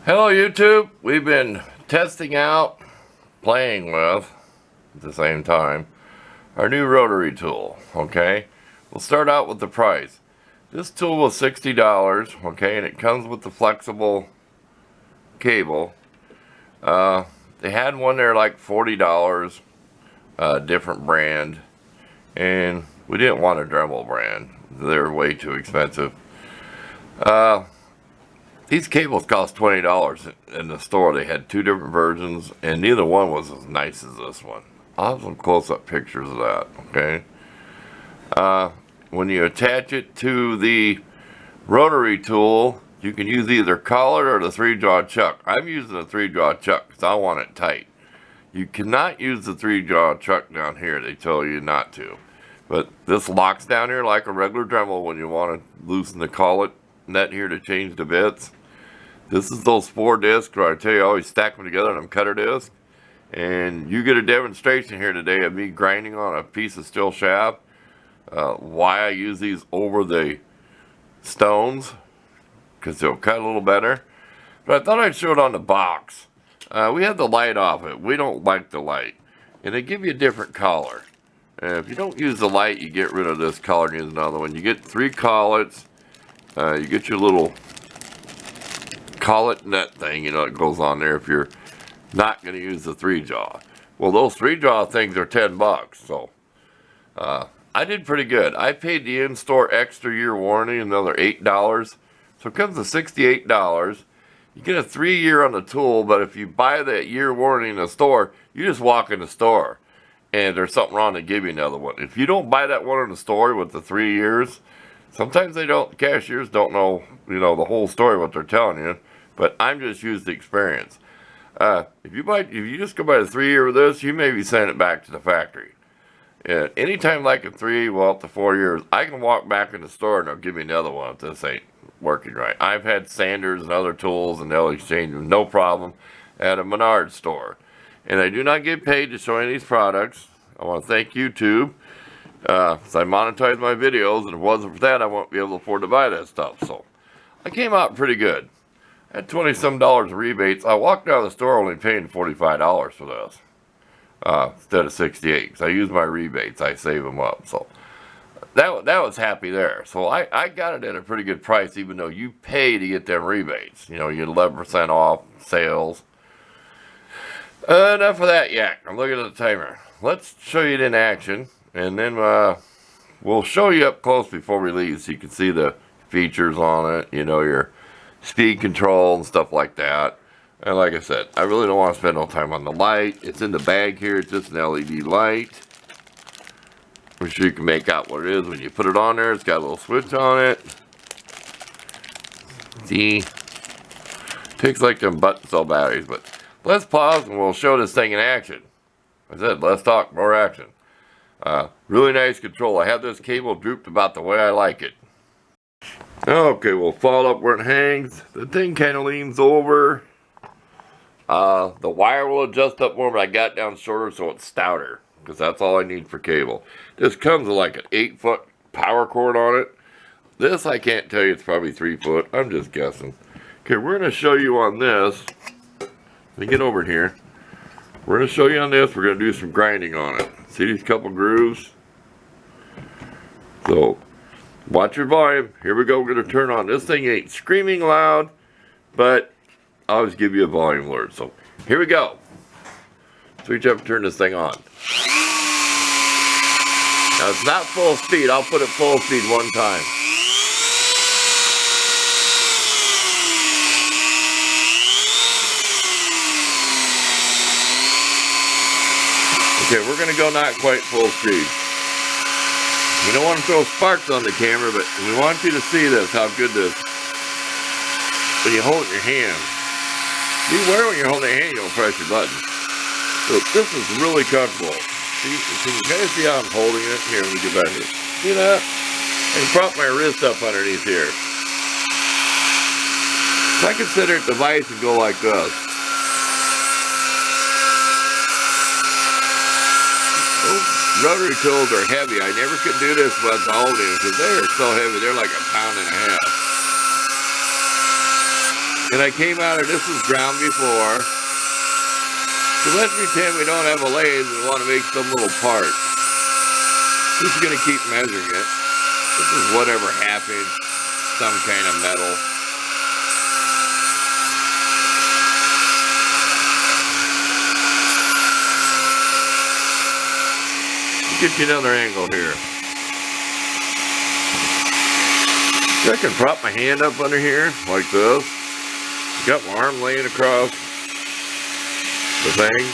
Hello YouTube, we've been testing out, playing with, at the same time, our new rotary tool, okay? We'll start out with the price. This tool was $60, okay, and it comes with the flexible cable. They had one there like $40, different brand, and we didn't want a Dremel brand. They're way too expensive. These cables cost $20 in the store. They had two different versions, and neither one was as nice as this one. I'll have some close-up pictures of that, okay? When you attach it to the rotary tool, you can use either collet or the 3-jaw chuck. I'm using the 3-jaw chuck because I want it tight. You cannot use the 3-jaw chuck down here. They tell you not to. But this locks down here like a regular Dremel when you want to loosen the collet net here to change the bits. This is those 4 discs where I tell you I always stack them together on them cutter discs. And you get a demonstration here today of me grinding on a piece of steel shaft. Why I use these over the stones, because they'll cut a little better. But I thought I'd show it on the box. We have the light off it. We don't like the light. And they give you a different collar. If you don't use the light, you get rid of this collar and use another one. You get 3 collets. You get your little collet net thing, you know, it goes on there if you're not going to use the 3-jaw. Well, those 3-jaw things are $10, so I did pretty good. I paid the in-store extra year warranty, another $8, so it comes to $68. You get a 3-year on the tool, but if you buy that year warranty in the store, you just walk in the store and there's something wrong, they give you another one. If you don't buy that one in the store with the 3 years, sometimes they don't, cashiers don't know, you know, the whole story, what they're telling you. But I'm just used to experience. If you just go by the 3-year with this, you may be sending it back to the factory. Anytime like a 3, well, up to 4 years, I can walk back in the store and they'll give me another one if this ain't working right. I've had sanders and other tools and they'll exchange them, no problem, at a Menards store. And I do not get paid to show any of these products. I want to thank YouTube. Since I monetize my videos, and if it wasn't for that, I won't be able to afford to buy that stuff. So I came out pretty good. I had $20-some rebates. I walked out of the store only paying $45 for this instead of $68. Because I use my rebates, I save them up. So that was happy there. So I got it at a pretty good price, even though you pay to get them rebates. You know, you get 11% off sales. Enough of that yak. I'm looking at the timer. Let's show you it in action. And then we'll show you up close before we leave so you can see the features on it, you know, your speed control and stuff like that. And like I said, I really don't want to spend no time on the light. It's in the bag here. It's just an LED light, which you can make out what it is when you put it on there. It's got a little switch on it. See? Takes like them button cell batteries. But let's pause and we'll show this thing in action. Like I said, let's talk, more action. Really nice control. I have this cable drooped about the way I like it. Okay, we'll follow up where it hangs. The thing kind of leans over. The wire will adjust up more, but I got it down shorter so it's stouter, because that's all I need for cable. This comes with like an 8-foot power cord on it. This I can't tell you, it's probably 3 foot. I'm just guessing. Okay, we're going to show you on this. Let me get over here. We're going to show you on this. We're going to do some grinding on it. See these couple grooves? So, watch your volume. Here we go. We're going to turn on. This thing ain't screaming loud, but I always give you a volume alert. So, here we go. Switch up and turn this thing on. Now, it's not full speed. I'll put it full speed one time. Okay, we're going to go not quite full speed. We don't want to throw sparks on the camera, but we want you to see this, how good this, when you hold it in your hand. Beware when you're holding your hand, you don't press your button. So this is really comfortable. See, can you kind of see how I'm holding it? Here, let me get back here. See that? I can prop my wrist up underneath here. So I can sit here at the device and go like this. Rotary tools are heavy. I never could do this with the holding because they are so heavy. They're like 1.5 pounds. And I came out of, this was ground before. So let's pretend we don't have a lathe and we want to make some little part. Just going to keep measuring it. This is whatever happened, some kind of metal. Get you another angle here. So I can prop my hand up under here like this. Got my arm laying across the thing.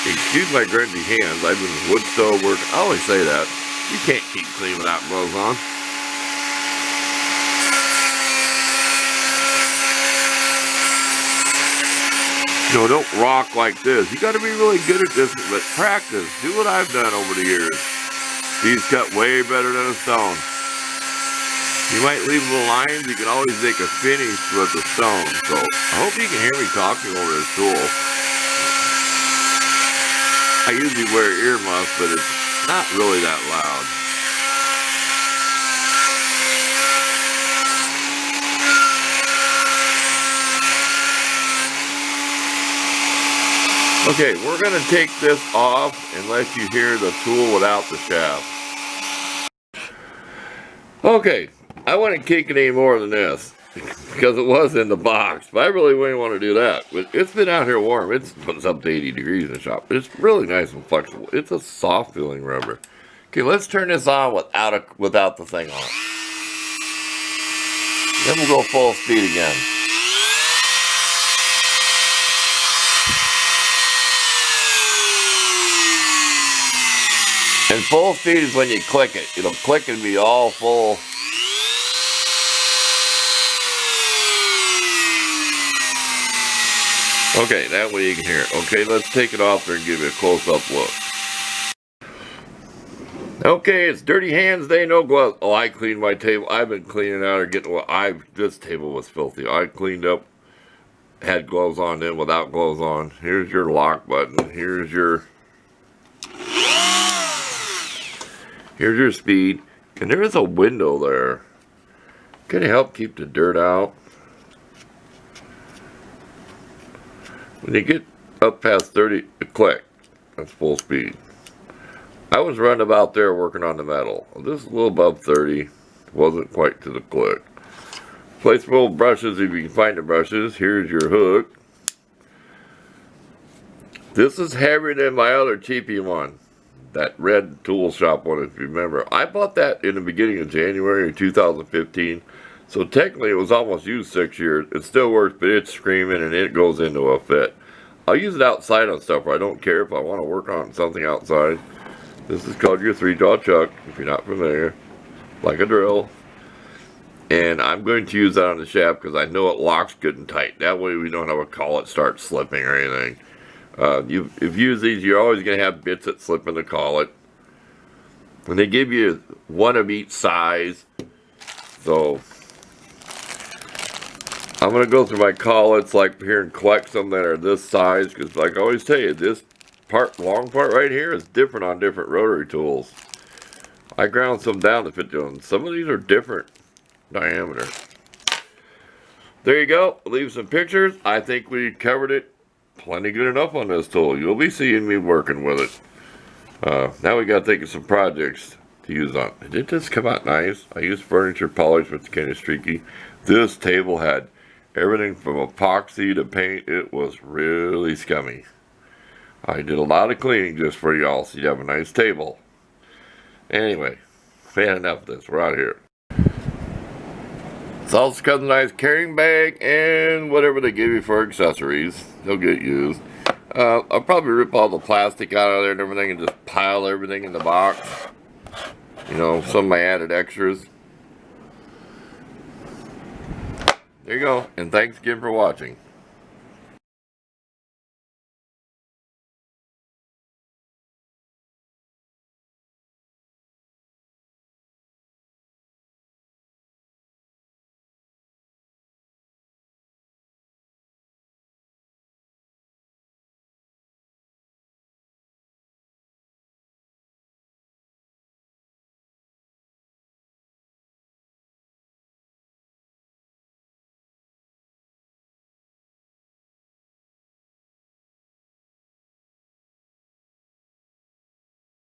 Excuse my grungy hands. I've been wood stove work. I always say that. You can't keep clean without gloves on. No, don't rock like this. You got to be really good at this, but practice. Do what I've done over the years. These cut way better than a stone. You might leave little lines. You can always make a finish with a stone. So I hope you can hear me talking over this tool. I usually wear earmuffs, but it's not really that loud. Okay, we're going to take this off and let you hear the tool without the shaft. Okay, I wouldn't kick it any more than this because it was in the box, but I really wouldn't want to do that. But it's been out here warm. It's up to 80 degrees in the shop. But it's really nice and flexible. It's a soft feeling rubber. Okay, let's turn this on without the thing on. Then we'll go full speed again. And full speed is when you click it. It'll click and be all full. Okay, that way you can hear it. Okay, let's take it off there and give you a close-up look. Okay, it's dirty hands day, no gloves. Oh, I cleaned my table. I've been cleaning out or getting, this table was filthy. I cleaned up, had gloves on then without gloves on. Here's your lock button. Here's your speed. And there is a window there. Can it help keep the dirt out? When you get up past 30, click. That's full speed. I was running about there working on the metal. This is a little above 30. Wasn't quite to the click. Placeable brushes, if you can find the brushes. Here's your hook. This is heavier than my other cheapy one. That red tool shop one, if you remember. I bought that in the beginning of January of 2015. So technically it was almost used 6 years. It still works, but it's screaming and it goes into a fit. I'll use it outside on stuff where I don't care if I want to work on something outside. This is called your 3-jaw chuck, if you're not familiar. Like a drill. And I'm going to use that on the shaft because I know it locks good and tight. That way we don't have a collet start slipping or anything. If you use these, you're always going to have bits that slip in the collet. And they give you one of each size. So I'm going to go through my collets like here and collect some that are this size. Because like I always tell you, this long part right here is different on different rotary tools. I ground some down to fit them. Some of these are different diameter. There you go. Leave some pictures. I think we covered it plenty good enough on this tool. You'll be seeing me working with it. Now we got to think of some projects to use on. Did this come out nice? I used furniture polish, but it's kind of streaky. This table had everything from epoxy to paint. It was really scummy. I did a lot of cleaning just for y'all so you have a nice table. Anyway, had enough of this. We're out of here. It's also comes a nice carrying bag and whatever they give you for accessories. They'll get used. I'll probably rip all the plastic out of there and everything and just pile everything in the box. You know, some of my added extras. There you go. And thanks again for watching.